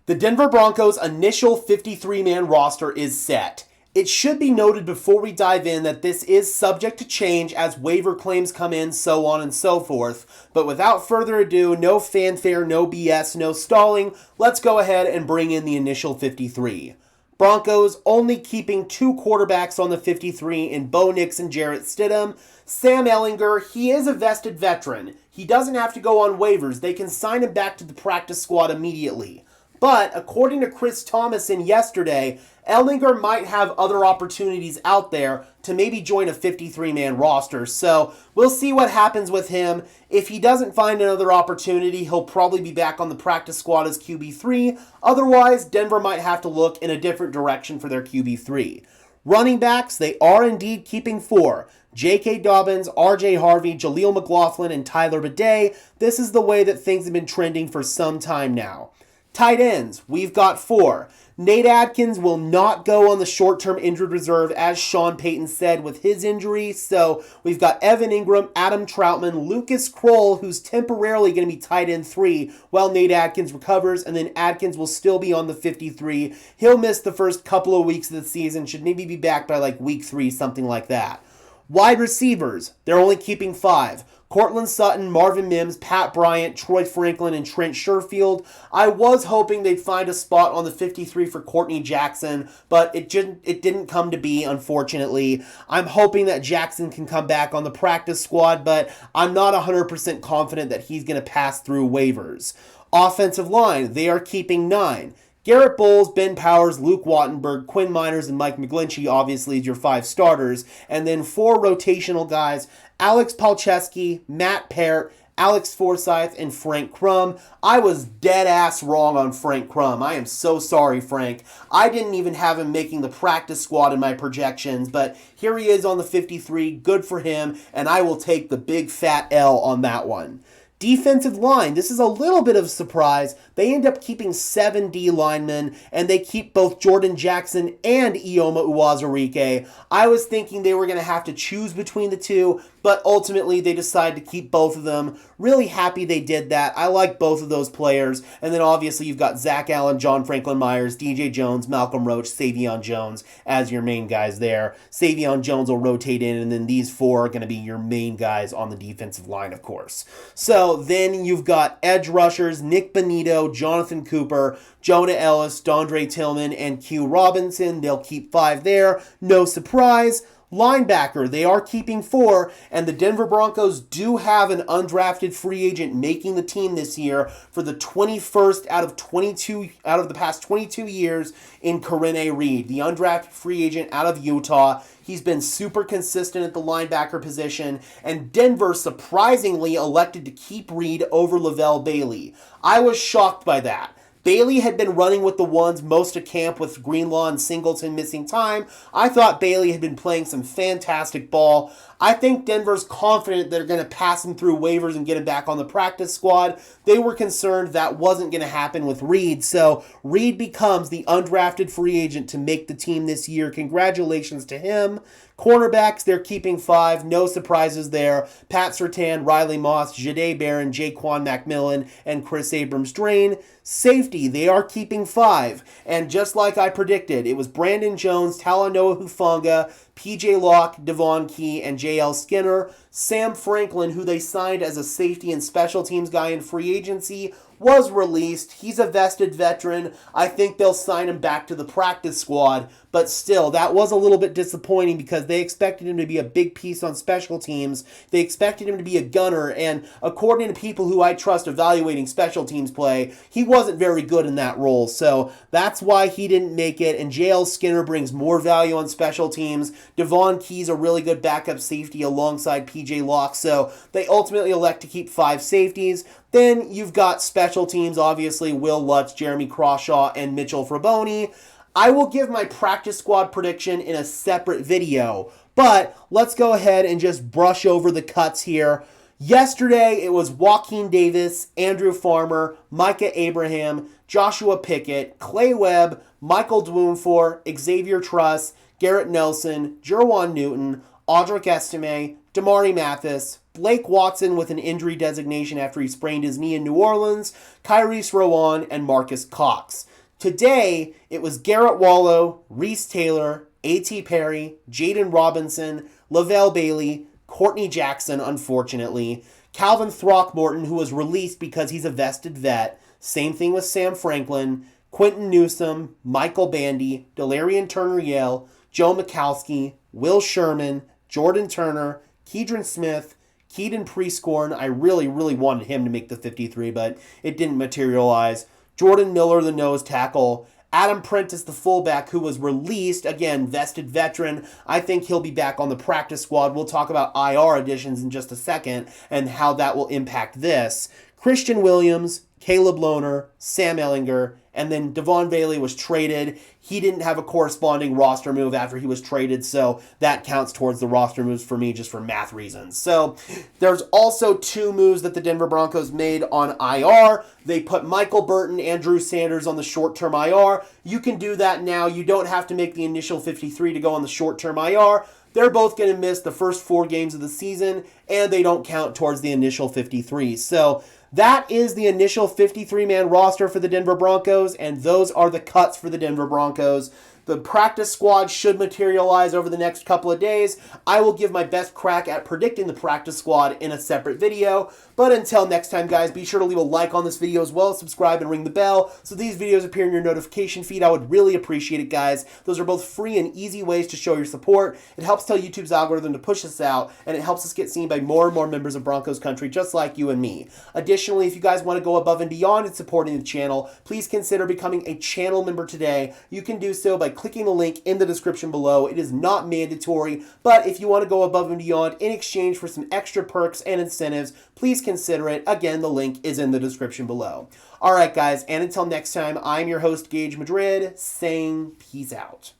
The Denver Broncos' initial 53-man roster is set. It should be noted before we dive in that this is subject to change as waiver claims come in, so on and so forth. But without further ado, no fanfare, no BS, no stalling, let's go ahead and bring in the initial 53. Broncos only keeping two quarterbacks on the 53 in Bo Nix and Jarrett Stidham. Sam Ehlinger, he is a vested veteran. He doesn't have to go on waivers. They can sign him back to the practice squad immediately. But according to Chris Thomason yesterday, Ehlinger might have other opportunities out there to maybe join a 53-man roster. So we'll see what happens with him. If he doesn't find another opportunity, he'll probably be back on the practice squad as QB3. Otherwise, Denver might have to look in a different direction for their QB3. Running backs, they are indeed keeping four. J.K. Dobbins, R.J. Harvey, Jaleel McLaughlin, and Tyler Bidet. This is the way that things have been trending for some time now. Tight ends, we've got four. Nate Adkins will not go on the short-term injured reserve, as Sean Payton said with his injury. So we've got Evan Ingram, Adam Troutman, Lucas Kroll, who's temporarily going to be tight end 3 while Nate Adkins recovers, and then Adkins will still be on the 53. He'll miss the first couple of weeks of the season, should maybe be back by like week 3, something like that. Wide receivers, they're only keeping 5. Cortland Sutton, Marvin Mims, Pat Bryant, Troy Franklin, and Trent Sherfield. I was hoping they'd find a spot on the 53 for Courtney Jackson, but it didn't come to be, unfortunately. I'm hoping that Jackson can come back on the practice squad, but I'm not 100% confident that he's going to pass through waivers. Offensive line, they are keeping 9. Garrett Bowles, Ben Powers, Luke Wattenberg, Quinn Miners, and Mike McGlinchey obviously is your 5 starters. And then 4 rotational guys, Alex Palczewski, Matt Peart, Alex Forsyth, and Frank Crum. I was dead ass wrong on Frank Crum. I am so sorry, Frank. I didn't even have him making the practice squad in my projections, but here he is on the 53. Good for him, and I will take the big fat L on that one. Defensive line, this is a little bit of a surprise. They end up keeping 7 D linemen, and they keep both Jordan Jackson and Ioma Uwazurike. I was thinking they were going to have to choose between the two, but ultimately they decided to keep both of them. Really happy they did that. I like both of those players. And then obviously you've got Zach Allen, John Franklin Myers, DJ Jones, Malcolm Roach, Savion Jones as your main guys there. Savion Jones will rotate in, and then these 4 are going to be your main guys on the defensive line, of course. So then you've got edge rushers, Nick Bonito, Jonathan Cooper, Jonah Ellis, Dondre Tillman, and Q Robinson. They'll keep 5 there. No surprise. Linebacker, they are keeping 4, and the Denver Broncos do have an undrafted free agent making the team this year for the 21st out of the past 22 years in Corinne Reed, the undrafted free agent out of Utah. He's been super consistent at the linebacker position, and Denver surprisingly elected to keep Reed over Lavelle Bailey. I was shocked by that. Bailey had been running with the ones most of camp with Greenlaw and Singleton missing time. I thought Bailey had been playing some fantastic ball. I think Denver's confident they're going to pass him through waivers and get him back on the practice squad. They were concerned that wasn't going to happen with Reed, so Reed becomes the undrafted free agent to make the team this year. Congratulations to him. Cornerbacks, they're keeping 5. No surprises there. Pat Surtain, Riley Moss, Jahdae Barron, Jaquan McMillan, and Chris Abrams-Drain. Safety, they are keeping 5. And just like I predicted, it was Brandon Jones, Talanoa Hufanga, PJ Locke, Devon Key, and JL Skinner. Sam Franklin, who they signed as a safety and special teams guy in free agency, was released. He's a vested veteran. I think they'll sign him back to the practice squad, but still, that was a little bit disappointing because they expected him to be a big piece on special teams. They expected him to be a gunner, and according to people who I trust evaluating special teams play, he wasn't very good in that role, so that's why he didn't make it, and JL Skinner brings more value on special teams. Devon Key's a really good backup safety alongside PJ Locke, so they ultimately elect to keep 5 safeties. Then you've got special teams, obviously, Will Lutz, Jeremy Crawshaw, and Mitchell Fraboni. I will give my practice squad prediction in a separate video, but let's go ahead and just brush over the cuts here. Yesterday, it was Joaquin Davis, Andrew Farmer, Micah Abraham, Joshua Pickett, Clay Webb, Michael Dwumfor, Xavier Truss, Garrett Nelson, Jerwan Newton, Audric Estime, Damari Mathis, Blake Watson with an injury designation after he sprained his knee in New Orleans, Kyrese Rowan, and Marcus Cox. Today, it was Garrett Wallow, Reese Taylor, A.T. Perry, Jaden Robinson, Lavelle Bailey, Courtney Jackson, unfortunately, Calvin Throckmorton, who was released because he's a vested vet. Same thing with Sam Franklin, Quentin Newsom, Michael Bandy, Delarian Turner-Yale, Joe Mikowski, Will Sherman, Jordan Turner, Keedron Smith, Keaton Prescorn. I really wanted him to make the 53, but it didn't materialize. Jordan Miller, the nose tackle. Adam Prentice, the fullback, who was released. Again, vested veteran. I think he'll be back on the practice squad. We'll talk about IR additions in just a second and how that will impact this. Christian Williams, Caleb Lohner, Sam Ellinger, and then Devon Bailey was traded. He didn't have a corresponding roster move after he was traded, so that counts towards the roster moves for me just for math reasons. So there's also 2 moves that the Denver Broncos made on IR. They put Michael Burton and Drew Sanders on the short-term IR. You can do that now. You don't have to make the initial 53 to go on the short-term IR. They're both going to miss the first 4 games of the season, and they don't count towards the initial 53. So that is the initial 53-man roster for the Denver Broncos, and those are the cuts for the Denver Broncos. The practice squad should materialize over the next couple of days. I will give my best crack at predicting the practice squad in a separate video. But until next time, guys, be sure to leave a like on this video as well as subscribe and ring the bell so these videos appear in your notification feed. I would really appreciate it, guys. Those are both free and easy ways to show your support. It helps tell YouTube's algorithm to push us out, and it helps us get seen by more and more members of Broncos country just like you and me. Additionally, if you guys want to go above and beyond in supporting the channel, please consider becoming a channel member today. You can do so by clicking the link in the description below. It is not mandatory, but if you want to go above and beyond in exchange for some extra perks and incentives, please consider it. Again, the link is in the description below. All right, guys, and until next time, I'm your host, Gage Madrid, saying peace out.